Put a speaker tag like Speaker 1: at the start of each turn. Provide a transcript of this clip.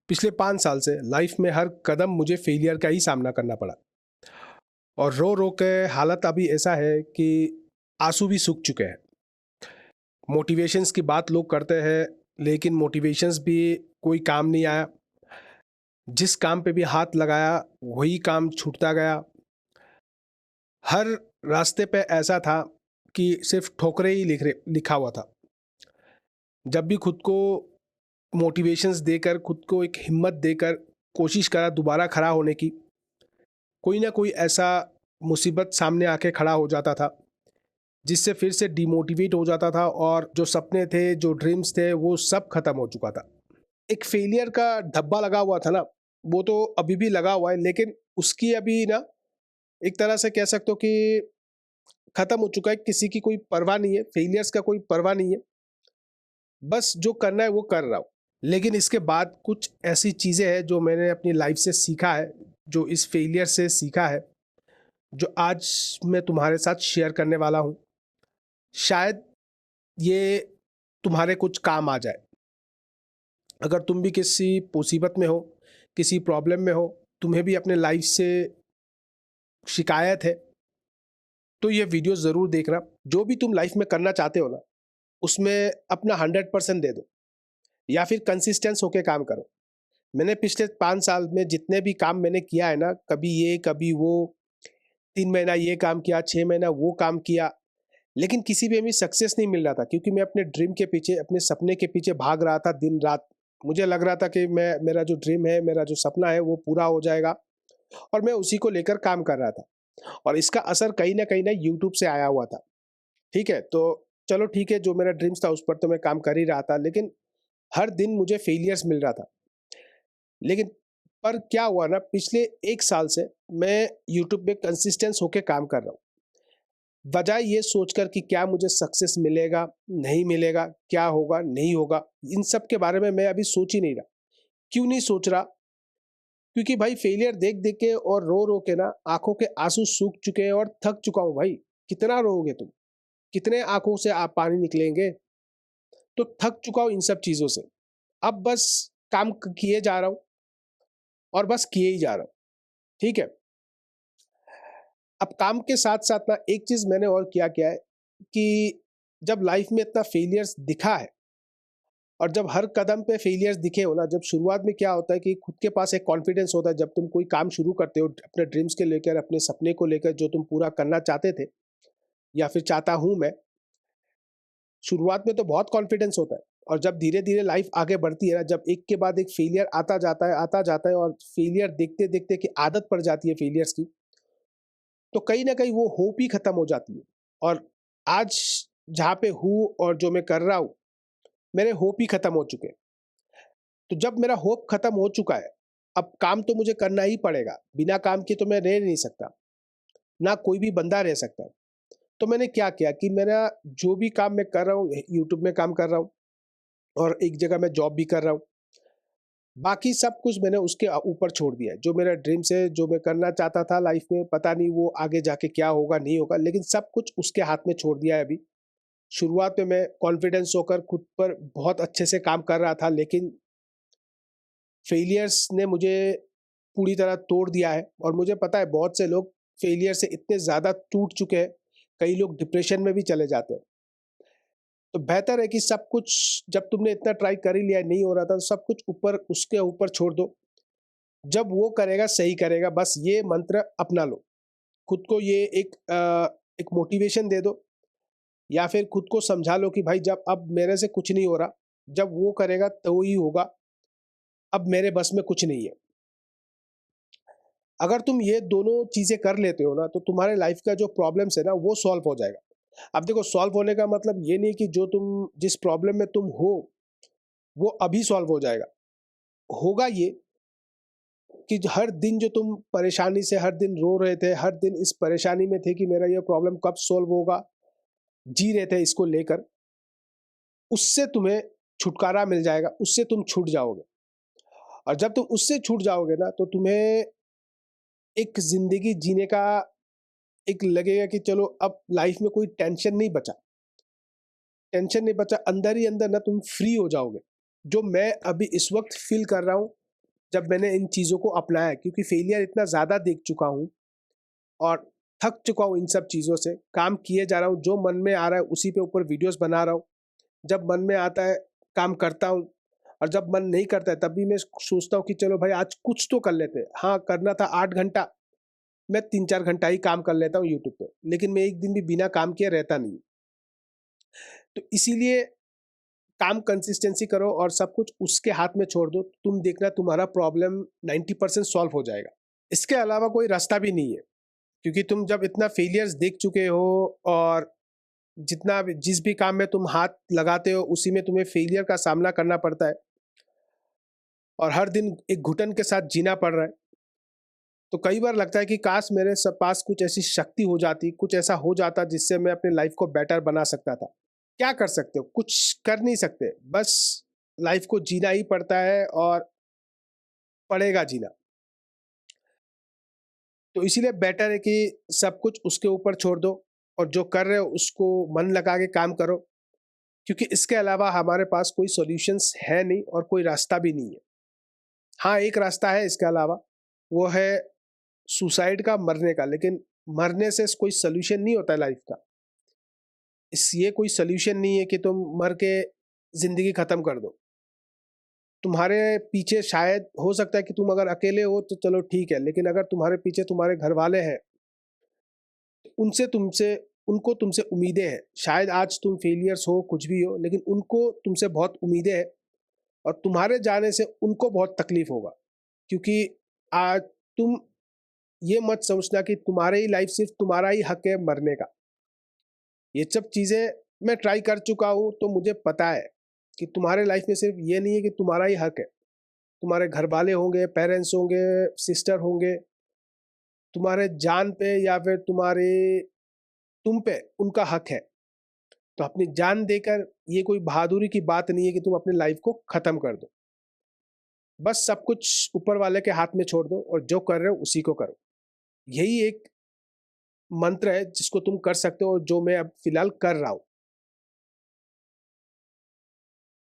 Speaker 1: पिछले 5 साल से लाइफ में हर कदम मुझे फेलियर का ही सामना करना पड़ा और रो रो के हालत अभी ऐसा है कि आंसू भी सूख चुके हैं। मोटिवेशंस की बात लोग करते हैं, लेकिन मोटिवेशंस भी कोई काम नहीं आया। जिस काम पे भी हाथ लगाया वही काम छूटता गया। हर रास्ते पे ऐसा था कि सिर्फ ठोकरे ही लिखा हुआ था। जब भी खुद को मोटिवेशंस देकर, खुद को एक हिम्मत देकर कोशिश करा दोबारा खड़ा होने की, कोई ना कोई ऐसा मुसीबत सामने आके खड़ा हो जाता था जिससे फिर से डिमोटिवेट हो जाता था और जो सपने थे, जो ड्रीम्स थे, वो सब खत्म हो चुका था। एक फेलियर का धब्बा लगा हुआ था ना, वो तो अभी भी लगा हुआ है, लेकिन उसकी अभी ना एक तरह से कह सकते हो कि खत्म हो चुका है। किसी की कोई परवाह नहीं है, फेलियर्स का कोई परवाह नहीं है। बस जो करना है वो कर रहा हूँ। लेकिन इसके बाद कुछ ऐसी चीज़ें हैं जो मैंने अपनी लाइफ से सीखा है, जो इस फेलियर से सीखा है, जो आज मैं तुम्हारे साथ शेयर करने वाला हूँ। शायद ये तुम्हारे कुछ काम आ जाए। अगर तुम भी किसी मुसीबत में हो, किसी प्रॉब्लम में हो, तुम्हें भी अपने लाइफ से शिकायत है, तो ये वीडियो ज़रूर देखना। जो भी तुम लाइफ में करना चाहते हो ना, उसमें अपना 100% दे दो या फिर कंसिस्टेंस होके काम करो। मैंने पिछले 5 साल में जितने भी काम मैंने किया है ना, कभी ये, कभी वो, 3 महीना ये काम किया, 6 महीना वो काम किया, लेकिन किसी भी में सक्सेस नहीं मिल रहा था क्योंकि मैं अपने ड्रीम के पीछे, अपने सपने के पीछे भाग रहा था दिन रात। मुझे लग रहा था कि मैं, मेरा जो ड्रीम है, मेरा जो सपना है वो पूरा हो जाएगा और मैं उसी को लेकर काम कर रहा था और इसका असर कहीं ना यूट्यूब से आया हुआ था। ठीक है, तो चलो ठीक है, जो मेरा ड्रीम्स था उस पर तो मैं काम कर ही रहा था, लेकिन हर दिन मुझे फेलियर्स मिल रहा था। लेकिन पर क्या हुआ ना, पिछले 1 साल से मैं यूट्यूब पे कंसिस्टेंस होके काम कर रहा हूँ। बजाय ये सोचकर कि क्या मुझे सक्सेस मिलेगा, नहीं मिलेगा, क्या होगा, नहीं होगा, इन सब के बारे में मैं अभी सोच ही नहीं रहा। क्यों नहीं सोच रहा? क्योंकि भाई फेलियर देख-देख के और रो-रो के ना आँखों के आँसू सूख चुके हैं और थक चुका हूँ भाई। कितना रोओगे तुम? कितने आँखों से आप पानी निकलेंगे? तो थक चुका हूँ इन सब चीज़ों से। अब बस काम किए जा रहा हूँ और बस किए ही जा रहा हूँ। ठीक है? अब काम के साथ-साथ ना एक चीज़ मैंने और किया है कि जब लाइफ में इतना फेलियर्स दिखा है और जब हर कदम पे फेलियर्स दिखे हो ना, जब शुरुआत में क्या होता है कि खुद के पास एक कॉन्फिडेंस होता है, जब तुम कोई काम शुरू करते हो अपने ड्रीम्स के लेकर, अपने सपने को लेकर, जो तुम पूरा करना चाहते थे या फिर चाहता हूँ मैं, शुरुआत में तो बहुत कॉन्फिडेंस होता है और जब धीरे-धीरे लाइफ आगे बढ़ती है ना, जब एक के बाद एक फेलियर आता जाता है और फेलियर देखते-देखते की आदत पड़ जाती है फेलियर्स की, तो कहीं न कहीं वो होप ही खत्म हो जाती है। और आज जहाँ पे हूँ और जो मैं कर रहा हूँ, मेरे होप ही खत्म हो चुके हैं। तो जब मेरा होप खत्म हो चुका है, अब काम तो मुझे करना ही पड़ेगा, बिना काम के तो मैं रह नहीं सकता, ना कोई भी बंदा रह सकता है। तो मैंने क्या किया कि मेरा जो भी काम मैं कर रहा हूँ, यूट्यूब में काम कर रहा हूँ और एक जगह मैं जॉब भी कर रहा हूँ। बाकी सब कुछ मैंने उसके ऊपर छोड़ दिया है। जो मेरा ड्रीम्स है, जो मैं करना चाहता था लाइफ में, पता नहीं वो आगे जाके क्या होगा, नहीं होगा, लेकिन सब कुछ उसके हाथ में छोड़ दिया है अभी। शुरुआत में मैं कॉन्फिडेंस होकर खुद पर बहुत अच्छे से काम कर रहा था, लेकिन फेलियर्स ने मुझे पूरी तरह तोड़ दिया है और मुझे पता है बहुत से लोग फेलियर से इतने ज़्यादा टूट चुके हैं, कई लोग डिप्रेशन में भी चले जाते हैं। तो बेहतर है कि सब कुछ, जब तुमने इतना ट्राई कर ही लिया, नहीं हो रहा था, तो सब कुछ ऊपर, उसके ऊपर छोड़ दो। जब वो करेगा सही करेगा, बस ये मंत्र अपना लो। खुद को ये एक मोटिवेशन दे दो या फिर खुद को समझा लो कि भाई जब अब मेरे से कुछ नहीं हो रहा, जब वो करेगा तो ही होगा, अब मेरे बस में कुछ नहीं है। अगर तुम ये दोनों चीज़ें कर लेते हो ना, तो तुम्हारे लाइफ का जो प्रॉब्लम्स है ना, वो सॉल्व हो जाएगा। अब देखो, सॉल्व होने का मतलब ये नहीं कि जो तुम जिस प्रॉब्लम में तुम हो, वो अभी सॉल्व हो जाएगा। होगा ये कि हर दिन जो तुम परेशानी से हर दिन रो रहे थे, हर दिन इस परेशानी में थे कि मेरा ये प्रॉब्लम कब सॉल्व होगा, जी रहे थे इसको लेकर, उससे तुम्हें छुटकारा मिल जाएगा, उससे तुम छूट जाओगे। और जब तुम उससे छूट जाओगे ना, तो तुम्हें एक ज़िंदगी जीने का एक लगेगा कि चलो अब लाइफ में कोई टेंशन नहीं बचा। टेंशन नहीं बचा, अंदर ही अंदर ना तुम फ्री हो जाओगे। जो मैं अभी इस वक़्त फ़ील कर रहा हूँ, जब मैंने इन चीज़ों को अपनाया, क्योंकि फेलियर इतना ज़्यादा देख चुका हूँ और थक चुका हूँ इन सब चीज़ों से। काम किए जा रहा हूँ, जो मन में आ रहा है उसी पे ऊपर वीडियोस बना रहा हूँ। जब मन में आता है काम करता हूँ, और जब मन नहीं करता है तब भी मैं सोचता हूँ कि चलो भाई आज कुछ तो कर लेते हैं। हाँ, करना था 8 घंटा, मैं 3-4 घंटा ही काम कर लेता हूँ यूट्यूब पे, लेकिन मैं एक दिन भी बिना काम किए रहता नहीं। तो इसीलिए काम कंसिस्टेंसी करो और सब कुछ उसके हाथ में छोड़ दो, तुम देखना तुम्हारा प्रॉब्लम 90% सॉल्व हो जाएगा। इसके अलावा कोई रास्ता भी नहीं है, क्योंकि तुम जब इतना फेलियर्स देख चुके हो और जितना भी जिस भी काम में तुम हाथ लगाते हो उसी में तुम्हें फेलियर का सामना करना पड़ता है और हर दिन एक घुटन के साथ जीना पड़ रहा है। तो कई बार लगता है कि काश मेरे सब पास कुछ ऐसी शक्ति हो जाती, कुछ ऐसा हो जाता जिससे मैं अपनी लाइफ को बेटर बना सकता था। क्या कर सकते हो? कुछ कर नहीं सकते, बस लाइफ को जीना ही पड़ता है और पड़ेगा जीना। तो इसीलिए बेटर है कि सब कुछ उसके ऊपर छोड़ दो और जो कर रहे हो उसको मन लगा के काम करो, क्योंकि इसके अलावा हमारे पास कोई सॉल्यूशंस है नहीं और कोई रास्ता भी नहीं है। हाँ, एक रास्ता है इसके अलावा, वो है सुसाइड का, मरने का, लेकिन मरने से कोई सॉल्यूशन नहीं होता है लाइफ का। ये कोई सॉल्यूशन नहीं है कि तुम मर के जिंदगी खत्म कर दो। तुम्हारे पीछे शायद हो सकता है कि तुम अगर अकेले हो तो चलो ठीक है, लेकिन अगर तुम्हारे पीछे तुम्हारे घर वाले हैं, उनसे तुमसे उनको तुमसे उम्मीदें हैं। शायद आज तुम फेलियर्स हो, कुछ भी हो, लेकिन उनको तुमसे बहुत उम्मीदें हैं और तुम्हारे जाने से उनको बहुत तकलीफ होगा, क्योंकि आज तुम ये मत सोचना कि तुम्हारी ही लाइफ, सिर्फ तुम्हारा ही हक है मरने का। ये सब चीज़ें मैं ट्राई कर चुका हूँ, तो मुझे पता है कि तुम्हारे लाइफ में सिर्फ ये नहीं है कि तुम्हारा ही हक है। तुम्हारे घर वाले होंगे, पेरेंट्स होंगे, सिस्टर होंगे, तुम्हारे जान पे या फिर तुम्हारे तुम पे उनका हक है। तो अपनी जान देकर, ये कोई बहादुरी की बात नहीं है कि तुम अपनी लाइफ को खत्म कर दो। बस सब कुछ ऊपर वाले के हाथ में छोड़ दो और जो कर रहे हो उसी को करो। यही एक मंत्र है जिसको तुम कर सकते हो, जो मैं अब फिलहाल कर रहा हूँ।